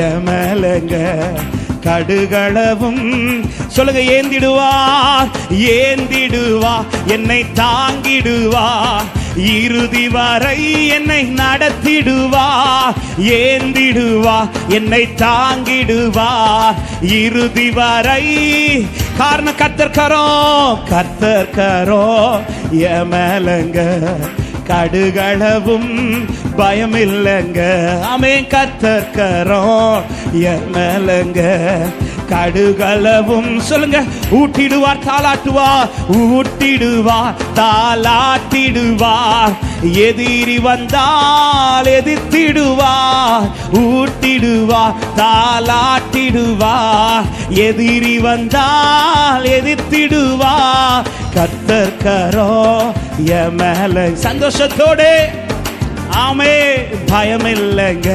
எமலங்க கடுகளவும் சொல்லுங்க. ஏந்திடுவார் ஏந்திடுவார் என்னை தாங்கிடுவார், இறுதி வரை என்னை நடத்திடுவார். ஏந்திடுவார் என்னை தாங்கிடுவார், இறுதி வரை. காரணம் கர்த்தர் கரோ எமலங்க கடுகளவும் பயமில்லைங்க. ஆமென். கர்த்தர் கரோ எமலங்க கடுகளவும் சொல்லுங்க. ஊட்டிடுவார் தாளாட்டுவார், ஊட்டிடுவார் தாளாட்டிடுவார், எதிரி வந்தால் எதிர்த்திடுவார். ஊட்டிடுவார் தாளாட்டிடுவார், எதிரி வந்தால் எதிர்த்திடுவார். கர்த்தர் கரோ எமேல சந்தோஷத்தோடு ஆமே பயமில்லைங்க.